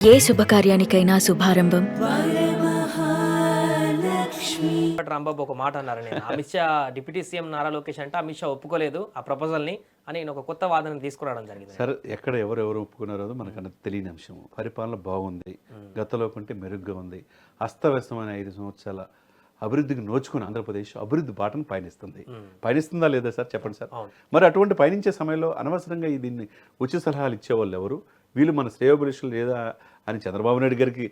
ఏ శుభకార్యానికైనా శుభారంభం రాంబాబు ఒక మాట అన్నారు. నేను అమిత్ షా డిప్యూటీ సీఎం నారా లోకేష్ అంటే అమిత్ షా ఒప్పుకోలేదు ఆ ప్రపోజల్ని అని నేను ఒక కొత్త వాదన తీసుకురావడం జరిగింది. సరే, ఎక్కడ ఎవరెవరు ఒప్పుకున్నారో మనకన్నా తెలియని అంశం. పరిపాలన బాగుంది, గతంలో కంటే మెరుగ్గా ఉంది. అస్తవ్యస్తమైన 5 సంవత్సరాల అభివృద్ధికి నోచుకుని ఆంధ్రప్రదేశ్ అభివృద్ధి బాటను పయనిస్తుంది. పయనిస్తుందా లేదా సార్ చెప్పండి సార్. మరి అటువంటి పయనించే సమయంలో అనవసరంగా దీన్ని ఉచిత సలహాలు ఇచ్చేవాళ్ళు ఎవరు? వీళ్ళు మన శ్రేయోభిలాషులు లేదా అని చంద్రబాబు నాయుడు గారికి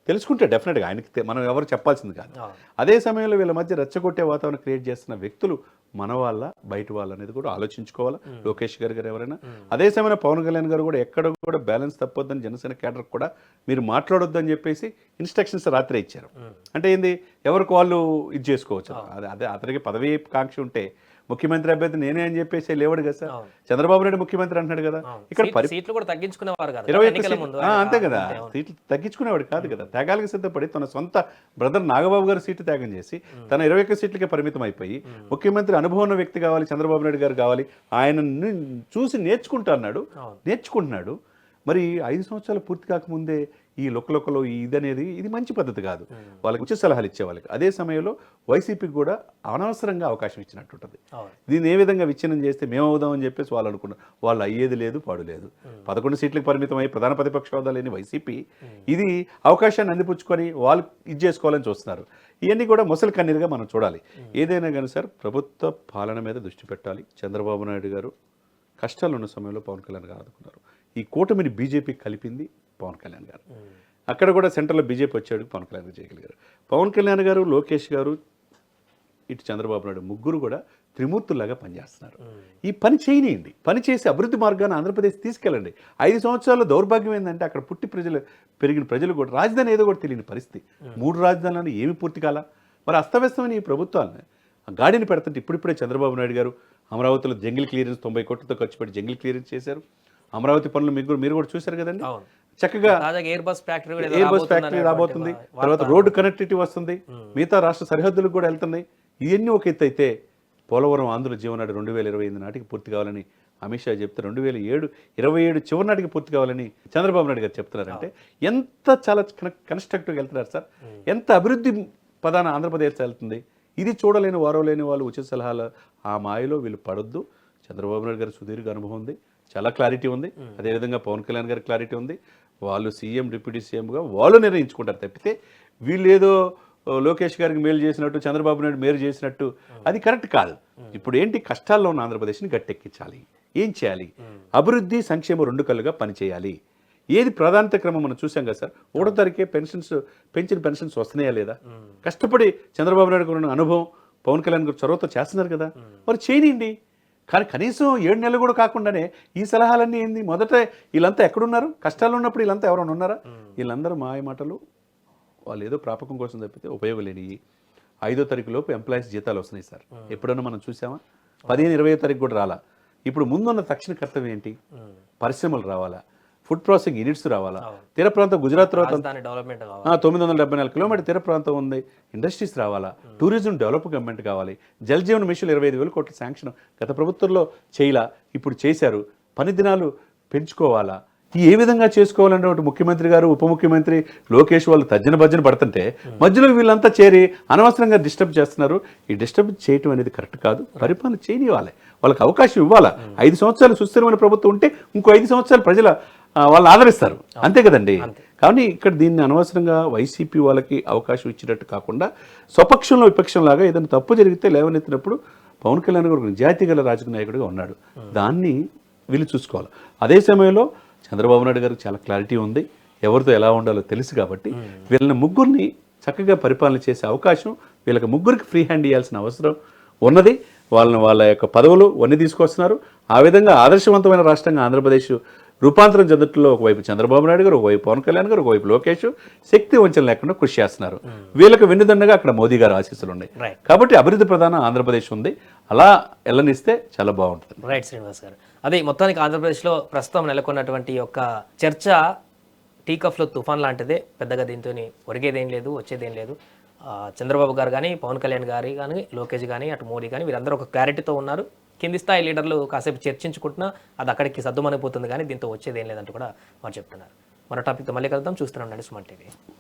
తెలుసుకుంటే డెఫినెట్గా ఆయనకి మనం ఎవరు చెప్పాల్సింది కాదు. అదే సమయంలో వీళ్ళ మధ్య రెచ్చగొట్టే వాతావరణం క్రియేట్ చేస్తున్న వ్యక్తులు మన వాళ్ళ బయట వాళ్ళు అనేది కూడా ఆలోచించుకోవాలా. లోకేష్ గారు ఎవరైనా, అదే సమయంలో పవన్ కళ్యాణ్ గారు కూడా ఎక్కడ కూడా బ్యాలెన్స్ తప్పొద్దని జనసేన కేడర్ కూడా మీరు మాట్లాడొద్దని చెప్పేసి ఇన్స్ట్రక్షన్స్ రాత్రి ఇచ్చారు. అంటే ఏంది, ఎవరికి వాళ్ళు ఇది చేసుకోవచ్చు. అదే అతనికి పదవి కాంక్ష ఉంటే ముఖ్యమంత్రి అభ్యర్థి నేనే అని చెప్పేసి లేవాడు కదా సార్. చంద్రబాబు నాయుడు ముఖ్యమంత్రి అంటున్నాడు కదా. ఇక్కడ సీట్లు కూడా తగ్గించుకునేవారు కదా, 21 అంతే కదా, సీట్లు తగ్గించుకునేవాడు కాదు కదా. త్యాగాలకు సిద్ధపడి తన సొంత బ్రదర్ నాగబాబు గారు సీటు త్యాగం చేసి తన 21 సీట్లకే పరిమితం అయిపోయి ముఖ్యమంత్రి అనుభవం ఉన్న వ్యక్తి కావాలి, చంద్రబాబు నాయుడు గారు కావాలి, ఆయనను చూసి నేర్చుకుంటున్నాడు. మరి 5 సంవత్సరాలు పూర్తి కాకముందే ఈ లొక్కలో ఇది మంచి పద్ధతి కాదు. వాళ్ళకి ఉచిత సలహాలు ఇచ్చే వాళ్ళకి. అదే సమయంలో వైసీపీకి కూడా అనవసరంగా అవకాశం ఇచ్చినట్టుంటుంది. దీన్ని ఏ విధంగా విచ్ఛిన్నం చేస్తే మేము అవుదామని చెప్పేసి వాళ్ళు అనుకున్నారు. వాళ్ళు అయ్యేది లేదు, పాడు లేదు. 11 సీట్లకు పరిమితం అయ్యి ప్రధాన ప్రతిపక్ష హోదా లేని వైసీపీ ఇది అవకాశాన్ని అందిపుచ్చుకొని వాళ్ళు ఇది చేసుకోవాలని చూస్తున్నారు. ఇవన్నీ కూడా ముసలి కన్నీరుగా మనం చూడాలి. ఏదైనా కానీ సార్, ప్రభుత్వ పాలన మీద దృష్టి పెట్టాలి. చంద్రబాబు నాయుడు గారు కష్టాలు ఉన్న సమయంలో పవన్ కళ్యాణ్ గారు ఆదుకున్నారు. ఈ కూటమిని బీజేపీ కలిపింది పవన్ కళ్యాణ్ గారు. అక్కడ కూడా సెంట్రల్లో బీజేపీ వచ్చాడు, పవన్ కళ్యాణ్ గారు చేయగలిగారు. పవన్ కళ్యాణ్ గారు, లోకేష్ గారు, ఇటు చంద్రబాబు నాయుడు ముగ్గురు కూడా త్రిమూర్తుల్లాగా పనిచేస్తున్నారు. ఈ పని చేయనియండి, పని చేసి అభివృద్ధి మార్గాన్ని ఆంధ్రప్రదేశ్ తీసుకెళ్ళండి. 5 సంవత్సరాల్లో దౌర్భాగ్యం ఏంటంటే అక్కడ పుట్టి పెరిగిన ప్రజలు కూడా రాజధాని ఏదో కూడా తెలియని పరిస్థితి. 3 రాజధానులను ఏమి పూర్తి కాల. మరి అస్తవ్యస్తమైన ఈ ప్రభుత్వాలను గాడిని పెడుతుంటే ఇప్పుడిప్పుడే చంద్రబాబు నాయుడు గారు అమరావతిలో జంగిల్ క్లియరెన్స్ 90 కోట్లతో ఖర్చు పెట్టి జంగిల్ క్లియరెన్స్ చేశారు. అమరావతి పనులు మీరు కూడా చూశారు కదండి. చక్కగా ఎయిర్ బస్ ఫ్యాక్టరీ రాబోతుంది. తర్వాత రోడ్డు కనెక్టివిటీ వస్తుంది, మిగతా రాష్ట్ర సరిహద్దులకు కూడా వెళ్తున్నాయి. ఇవన్నీ ఒక ఎత్తు అయితే పోలవరం ఆంధ్ర జీవనాడు 2028 నాటికి పూర్తి కావాలని అమిత్ షా చెప్తే 2027 చివరి నాటికి పూర్తి కావాలని చంద్రబాబు నాయుడు గారు చెప్తున్నారంటే ఎంత చాలా కన్స్ట్రక్టివ్గా వెళ్తున్నారు సార్. ఎంత అభివృద్ధి పదాన ఆంధ్రప్రదేశ్ వెళ్తుంది. ఇది చూడలేని వారో లేని వాళ్ళు ఉచిత సలహాలు ఆ మాయలో వీళ్ళు పడొద్దు. చంద్రబాబు నాయుడు గారు సుదీర్ఘ అనుభవం ఉంది, చాలా క్లారిటీ ఉంది. అదేవిధంగా పవన్ కళ్యాణ్ గారి క్లారిటీ ఉంది. వాళ్ళు సీఎం డిప్యూటీ సీఎంగా వాళ్ళు నిర్ణయించుకుంటారు తప్పితే వీళ్ళు ఏదో లోకేష్ గారికి మేలు చేసినట్టు, చంద్రబాబు నాయుడు మేలు చేసినట్టు అది కరెక్ట్ కాదు. ఇప్పుడు ఏంటి, కష్టాల్లో ఉన్న ఆంధ్రప్రదేశ్ని గట్టెక్కించాలి. ఏం చేయాలి? అభివృద్ధి, సంక్షేమం 2 కళ్ళుగా పనిచేయాలి. ఏది ప్రాధాన్యత క్రమం మనం చూసాం కదా సార్. 1వ తారీఖే పెన్షన్ వస్తున్నాయా లేదా? కష్టపడి చంద్రబాబు నాయుడు గారు ఉన్న అనుభవం, పవన్ కళ్యాణ్ గారు చొరవతో చేస్తున్నారు కదా, మరి చేయనియండి. కానీ కనీసం 7 నెలలు కూడా కాకుండానే ఈ సలహాలన్నీ ఏంది? మొదట వీళ్ళంతా ఎక్కడున్నారు? కష్టాలు ఉన్నప్పుడు వీళ్ళంతా ఎవరైనా ఉన్నారా? వీళ్ళందరూ మాయ మాటలు, వాళ్ళు ఏదో ప్రాపకం కోసం తప్పితే ఉపయోగం లేని. 5వ తారీఖు లోపు ఎంప్లాయీస్ జీతాలు వస్తున్నాయి సార్. ఎప్పుడన్నా మనం చూసామా? 15, 20వ తారీఖు కూడా రాలా. ఇప్పుడు ముందున్న తక్షణ కర్తవ్యం ఏంటి? పరిశ్రమలు రావాలా, ఫుడ్ ప్రాసెసింగ్ యూనిట్స్ రావాలా. తీర ప్రాంతం గుజరాత్ తర్వాత 974 కిలోమీటర్ తీర ప్రాంతం ఉంది, ఇండస్ట్రీస్ రావాలా. టూరిజం డెవలప్మెంట్ కావాలి. జల్ జీవన్ మిషన్ 25,000 కోట్ల శాంక్షన్ గత ప్రభుత్వంలో చేయలా, ఇప్పుడు చేశారు. పని దినాలు పెంచుకోవాలా. ఏ విధంగా చేసుకోవాలంటే ఒకటి ముఖ్యమంత్రి గారు, ఉప ముఖ్యమంత్రి లోకేష్ వాళ్ళు భజ్జన పడుతుంటే మధ్యలో వీళ్ళంతా చేరి అనవసరంగా డిస్టర్బ్ చేస్తున్నారు. ఈ డిస్టర్బ్ చేయటం అనేది కరెక్ట్ కాదు. పరిపాలన చేయనివ్వాలి, వాళ్ళకి అవకాశం ఇవ్వాలా. 5 సంవత్సరాలు సుస్థిరమైన ప్రభుత్వం ఉంటే ఇంకో 5 సంవత్సరాలు ప్రజల వాళ్ళు ఆదరిస్తారు, అంతే కదండి. కానీ ఇక్కడ దీన్ని అనవసరంగా వైసీపీ వాళ్ళకి అవకాశం ఇచ్చినట్టు కాకుండా స్వపక్షంలో విపక్షంలాగా ఏదైనా తప్పు జరిగితే లేవనెత్తినప్పుడు పవన్ కళ్యాణ్ గారు జాతీయ గల రాజకీయ నాయకుడిగా ఉన్నాడు, దాన్ని వీళ్ళు చూసుకోవాలి. అదే సమయంలో చంద్రబాబు నాయుడు గారికి చాలా క్లారిటీ ఉంది, ఎవరితో ఎలా ఉండాలో తెలుసు. కాబట్టి వీళ్ళని ముగ్గురిని చక్కగా పరిపాలన చేసే అవకాశం వీళ్ళకి ముగ్గురికి ఫ్రీ హ్యాండ్ ఇవ్వాల్సిన అవసరం ఉన్నది. వాళ్ళ యొక్క పదవులు అన్నీ తీసుకొస్తున్నారు. ఆ విధంగా ఆదర్శవంతమైన రాష్ట్రంగా ఆంధ్రప్రదేశ్ రూపాంతరం చెందట్లో ఒకవైపు చంద్రబాబు నాయుడు గారు, ఒకవైపు పవన్ కళ్యాణ్ గారు, ఒకవైపు లోకేష్ శక్తి వంచన లేకుండా కృషి చేస్తున్నారు. వీళ్ళకి వెన్నుదండగా అక్కడ మోదీ గారు ఆశీస్సులు ఉన్నాయి. కాబట్టి అభివృద్ధి ప్రధాన ఆంధ్రప్రదేశ్ ఉంది. అలా ఎల్లనిస్తే చాలా బాగుంటుంది. రైట్ శ్రీనివాస్ గారు, అదే మొత్తానికి ఆంధ్రప్రదేశ్లో ప్రస్తుతం నెలకొన్నటువంటి యొక్క చర్చ టీకఫ్లో తుఫాన్ లాంటిదే. పెద్దగా దీంతో ఒరిగేదేం లేదు, వచ్చేదేం లేదు. చంద్రబాబు గారు కానీ, పవన్ కళ్యాణ్ గారు కానీ, లోకేష్ కానీ, అటు మోడీ కానీ వీరందరూ ఒక క్లారిటీతో ఉన్నారు. కింది స్థాయి లీడర్లు కాసేపు చర్చించుకుంటున్నా అది అక్కడికి సద్దుమనిపోతుంది, కానీ దీంతో వచ్చేది ఏం లేదంటూ కూడా వారు చెప్తున్నారు. మరో టాపిక్తో మళ్ళీ కలుద్దాం. చూస్తూనే ఉండండి సుమన్ టీవీ.